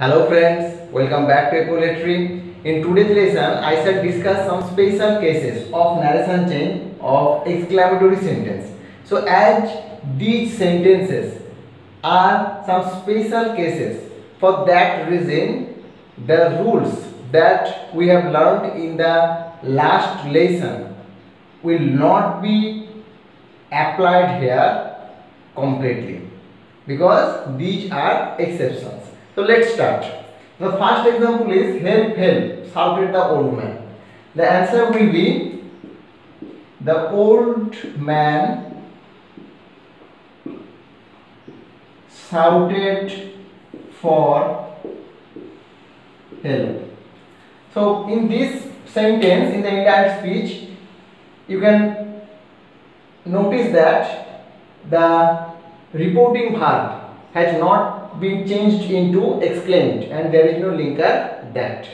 Hello friends, welcome back to Epoletry. In today's lesson, I shall discuss some special cases of narration chain of exclamatory sentence. So as these sentences are some special cases, for that reason the rules that we have learned in the last lesson will not be applied here completely because these are exceptions. So let's start. The first example is help, help, shouted the old man. The answer will be the old man shouted for help. So in this sentence, in the indirect speech, you can notice that the reporting verb has not been changed into exclaimed and there is no linker that.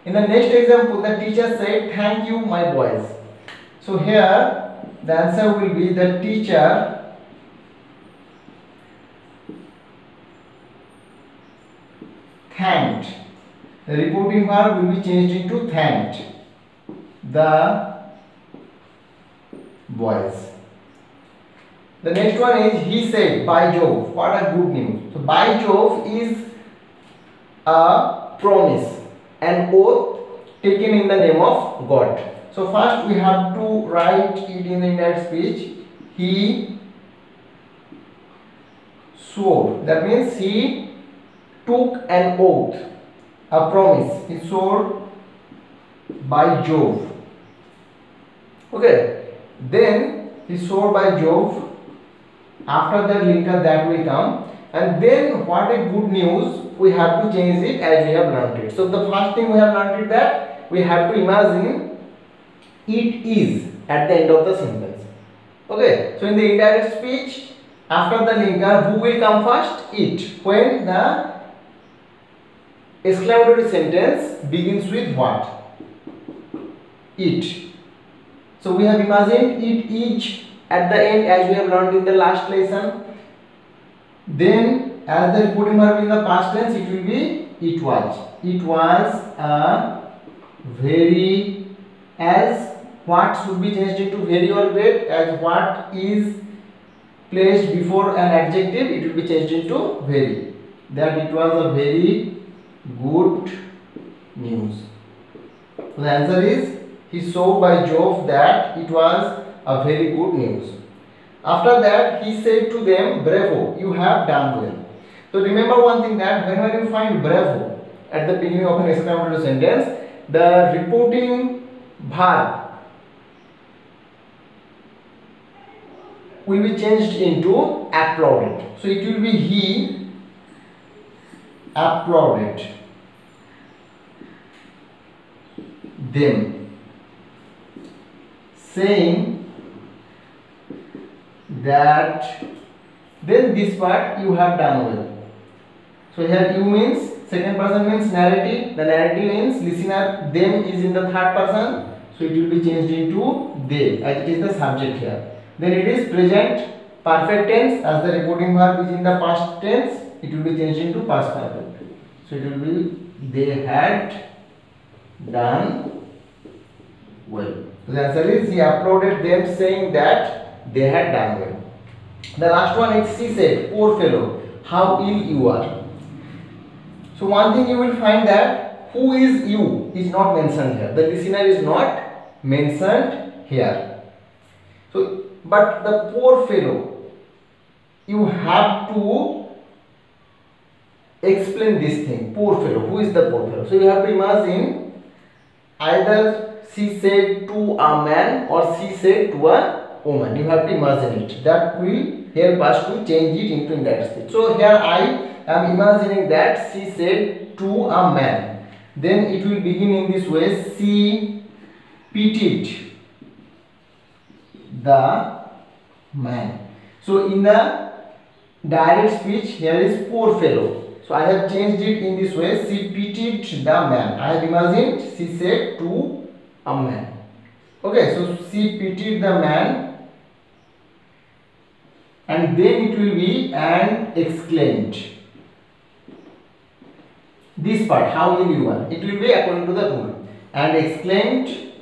In the next example, the teacher said, "Thank you, my boys." So here the answer will be the teacher thanked. The reporting verb will be changed into thanked the boys. The next one is he said, "By Jove." What a good news. So by Jove is a promise, an oath taken in the name of God. So first we have to write it in the indirect speech. He swore. That means he took an oath, a promise. He swore by Jove. Okay. Then he swore by Jove. After that linker that will come, and then what a good news, we have to change it as we have learned it. So the first thing we have learned is that we have to imagine it is at the end of the sentence. Okay, so in the indirect speech, after the linker, who will come first? It. When the exclamatory sentence begins with what? It. So we have imagined it is at the end as we have learned in the last lesson. Then as the reporting verb in the past tense, it will be it was. It was a very, as what should be changed into very or great, as what is placed before an adjective, it will be changed into very. That it was a very good news. So the answer is he saw by Jove that it was a very good news. After that, he said to them, "Bravo, you have done well." So remember one thing, that whenever you find bravo at the beginning of an exclamatory sentence, the reporting verb will be changed into applauded. So it will be he applauded them, saying that, then this part, you have done well. So here you means second person means narrative, the narrative means listener, them is in the third person, so it will be changed into they as it is the subject here. Then it is present perfect tense, as the reporting verb is in the past tense, it will be changed into past perfect. So it will be they had done well. So the answer is he applauded them, saying that they had done well. The last one is she said, "Poor fellow, how ill you are." So one thing you will find that who is you is not mentioned here. The listener is not mentioned here. So but the poor fellow, you have to explain this thing. Poor fellow, who is the poor fellow? So you have to imagine either she said to a man or she said to a woman. You have to imagine it. That will help us to change it into indirect speech. So here I am imagining that she said to a man. Then it will begin in this way. She pitied the man. So in the direct speech, here is poor fellow. So I have changed it in this way. She pitied the man. I have imagined she said to a man. Okay, so she pitied the man, and then it will be and exclaimed. this part, how will you want? It will be according to the rule. And exclaimed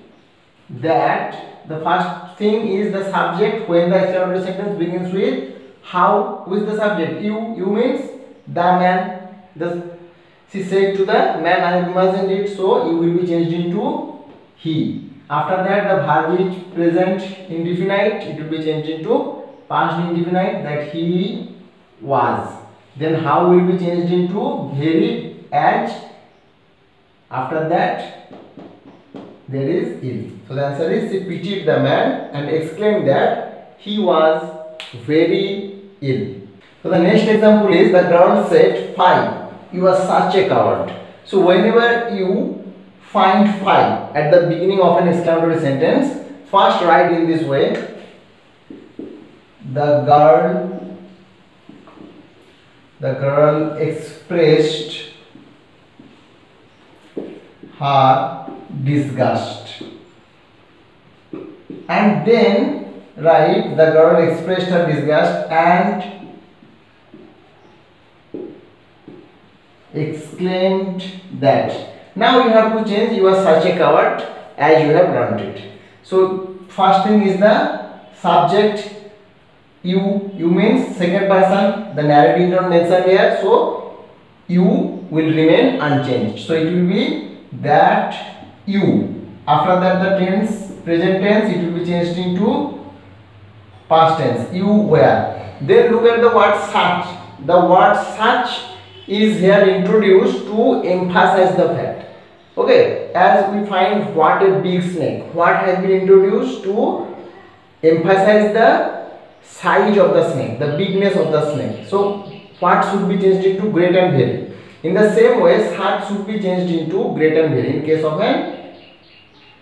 that the first thing is the subject when the exclamatory sentence begins with how. Who is the subject? You means the man. She said to the man, I imagined it, so you will be changed into he. After that, the verb is present indefinite, it will be changed into past indefinite, that he was. Then how will be changed into very, as. After that, there is ill. So the answer is, she pitied the man and exclaimed that he was very ill. So the next example is, the girl said, 5, you are such a coward. So whenever you find 5 at the beginning of an exclamatory sentence, first write in this way: the girl expressed her disgust. And then write, the girl expressed her disgust and exclaimed that. Now you have to change, you are such a coward, as you have learned it. So first thing is the subject. You means second person, the narrative is not mentioned here, so you will remain unchanged. So it will be that you. After that, the tense, present tense, it will be changed into past tense, you were. Then look at the word such. The word such is here introduced to emphasize the fact. Okay, as we find what a big snake, what has been introduced to emphasize the size of the snake, the bigness of the snake. So what should be changed into great and very. In the same way, such should be changed into great and very in case of an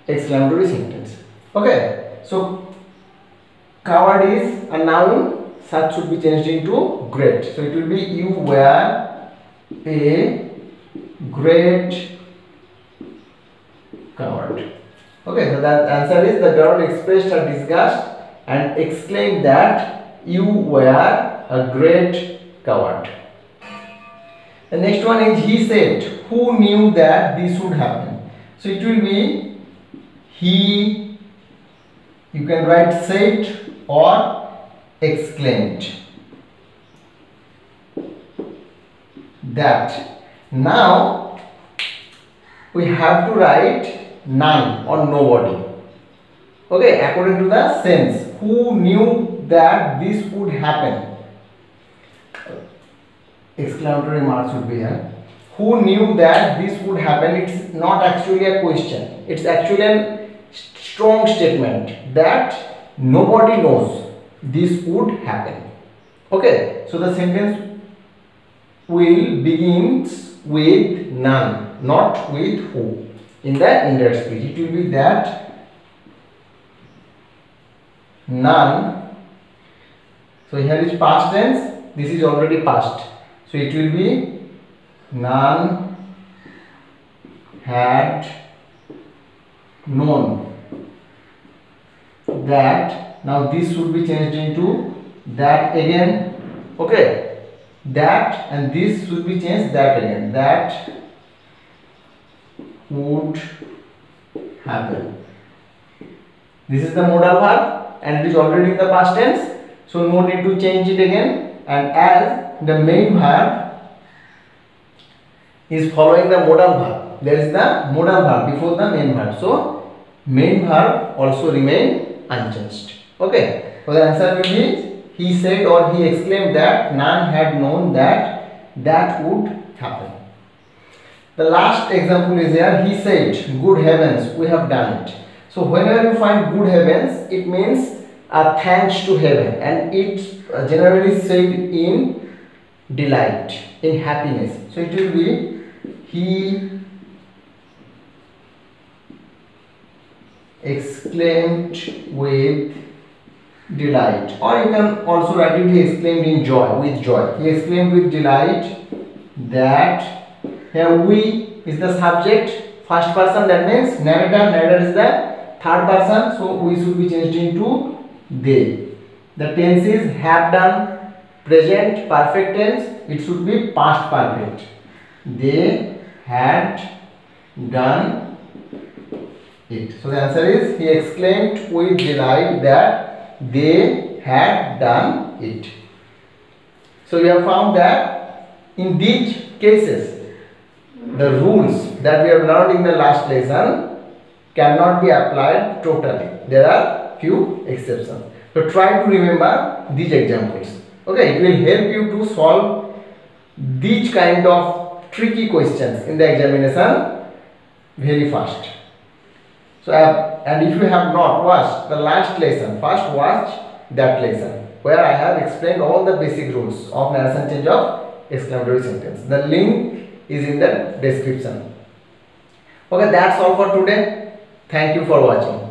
exclamatory sentence. Okay, so coward is a noun, such should be changed into great. So it will be, you were a great coward. Okay, so the answer is, the girl expressed her disgust and exclaimed that you were a great coward. The next one is, he said, who knew that this would happen? So it will be he, you can write said or exclaimed that. Now we have to write none or nobody. Okay, according to the sense, who knew that this would happen? Exclamatory mark should be here. Who knew that this would happen? It's not actually a question, it's actually a strong statement that nobody knows this would happen. Okay, so the sentence will begins with none, not with who. In the indirect speech, it will be that none. So here is past tense, this is already past, so it will be none had known that. Now this should be changed into that again. Okay, that, and this should be changed that again, that would happen. This is the modal verb and it is already in the past tense, so no need to change it again. And as the main verb is following the modal verb, there is the modal verb before the main verb, so main verb also remain unchanged. Okay, so the answer will be, he said or he exclaimed that none had known that that would happen. The last example is here, he said, good heavens, we have done it. So whenever you find good heavens, it means thanks to heaven, and it's generally said in delight, in happiness. So it will be, he exclaimed with delight, or you can also write it, he exclaimed in joy, with joy. He exclaimed with delight that. Here we is the subject, first person, that means narrator. Narrator is the third person, so we should be changed into they. The tense is have done, present perfect tense, it should be past perfect. They had done it. So the answer is, he exclaimed with delight that they had done it. So we have found that in these cases, the rules that we have learned in the last lesson cannot be applied totally. There are few exceptions. So try to remember these examples. Okay, it will help you to solve these kind of tricky questions in the examination very fast. So and if you have not watched the last lesson, first watch that lesson where I have explained all the basic rules of narration change of exclamatory sentence. The link is in the description. Okay, that's all for today. Thank you for watching.